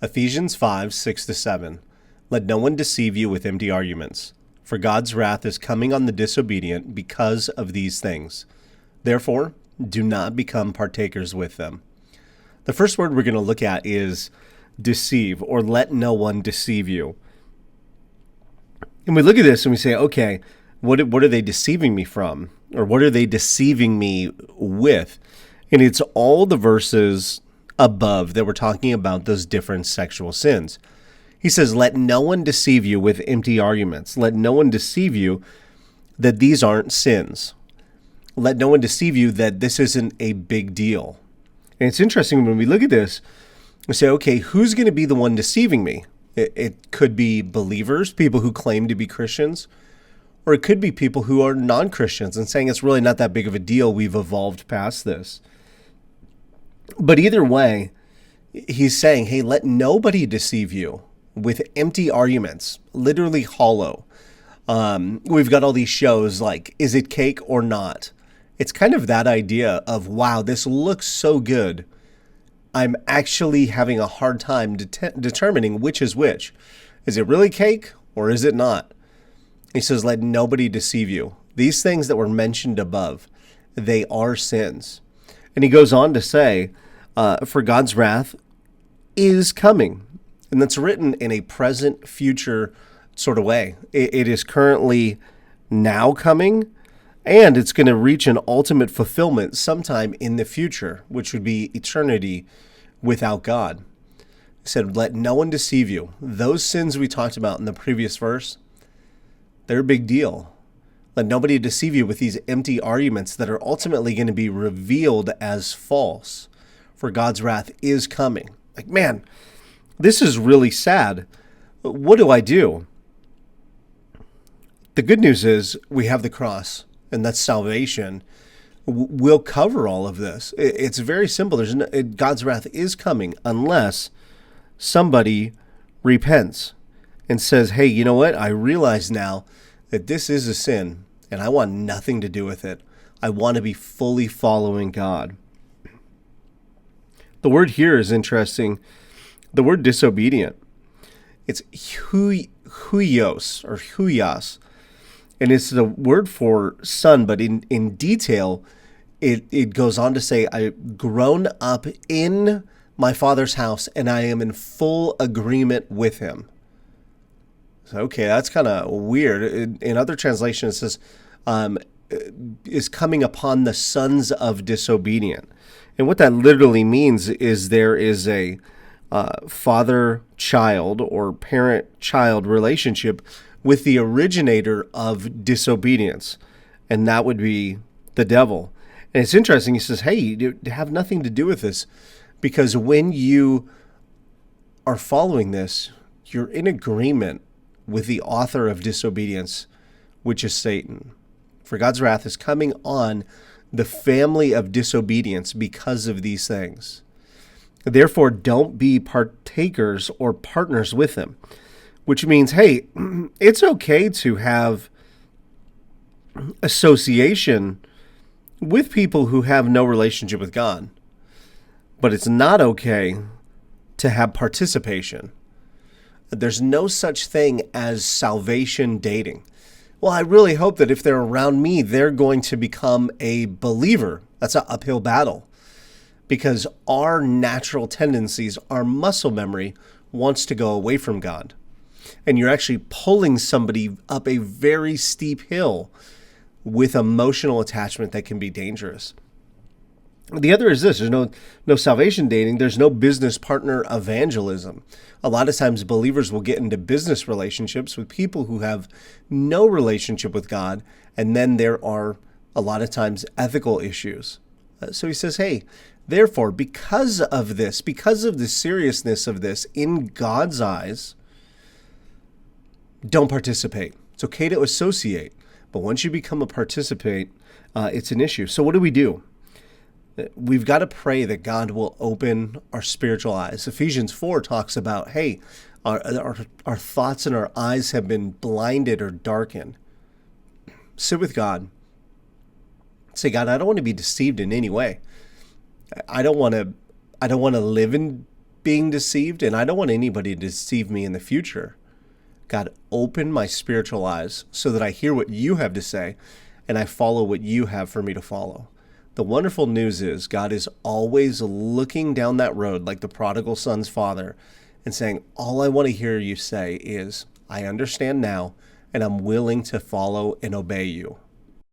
Ephesians 5, 6-7. Let no one deceive you with empty arguments, for God's wrath is coming on the disobedient because of these things. Therefore, do not become partakers with them. The first word we're going to look at is deceive, or let no one deceive you. And we look at this and we say, okay, what are they deceiving me from? Or what are they deceiving me with? And it's all the verses above that we're talking about those different sexual sins. He says, let no one deceive you with empty arguments. Let no one deceive you that these aren't sins. Let no one deceive you that this isn't a big deal. And it's interesting when we look at this, we say, okay, who's going to be the one deceiving me? It could be believers, people who claim to be Christians, or it could be people who are non-Christians and saying it's really not that big of a deal. We've evolved past this. But either way, he's saying, hey, let nobody deceive you with empty arguments, literally hollow. We've got all these shows like, is it cake or not? It's kind of that idea of, wow, this looks so good. I'm actually having a hard time determining which is which. Is it really cake or is it not? He says, let nobody deceive you. These things that were mentioned above, they are sins. And he goes on to say, for God's wrath is coming. And that's written in a present, future sort of way. It is currently now coming, and it's going to reach an ultimate fulfillment sometime in the future, which would be eternity without God. He said, let no one deceive you. Those sins we talked about in the previous verse, they're a big deal. Let nobody deceive you with these empty arguments that are ultimately going to be revealed as false. For God's wrath is coming. Like, man, this is really sad. What do I do? The good news is we have the cross, and that's salvation. We'll cover all of this. It's very simple. God's wrath is coming unless somebody repents and says, hey, you know what? I realize now that this is a sin, and I want nothing to do with it. I want to be fully following God. The word here is interesting. The word disobedient. It's huios or huyas. And it's the word for son, but in detail, it goes on to say, I've grown up in my father's house and I am in full agreement with him. So, okay, that's kind of weird. In other translations, it says, is coming upon the sons of disobedient. And what that literally means is there is a father-child or parent-child relationship with the originator of disobedience, and that would be the devil. And it's interesting, he says, hey, you have nothing to do with this, because when you are following this, you're in agreement with the author of disobedience, which is Satan. For God's wrath is coming on the family of disobedience because of these things. Therefore, don't be partakers or partners with them, which means, hey, it's okay to have association with people who have no relationship with God, but it's not okay to have participation. There's no such thing as salvation dating. Well, I really hope that if they're around me, they're going to become a believer. That's an uphill battle, because our natural tendencies, our muscle memory wants to go away from God. And you're actually pulling somebody up a very steep hill with emotional attachment that can be dangerous. The other is this: there's no salvation dating. There's no business partner evangelism. A lot of times believers will get into business relationships with people who have no relationship with God, and then there are a lot of times ethical issues. So he says, hey, therefore, because of this, because of the seriousness of this in God's eyes, don't participate. It's okay to associate, but once you become a participant, it's an issue. So what do we do? We've got to pray that God will open our spiritual eyes. Ephesians 4 talks about, hey, our thoughts and our eyes have been blinded or darkened. Sit with God. Say, God, I don't want to be deceived in any way. I don't want to live in being deceived, and I don't want anybody to deceive me in the future. God, open my spiritual eyes so that I hear what you have to say and I follow what you have for me to follow. The wonderful news is God is always looking down that road like the prodigal son's father and saying, all I want to hear you say is, I understand now, and I'm willing to follow and obey you.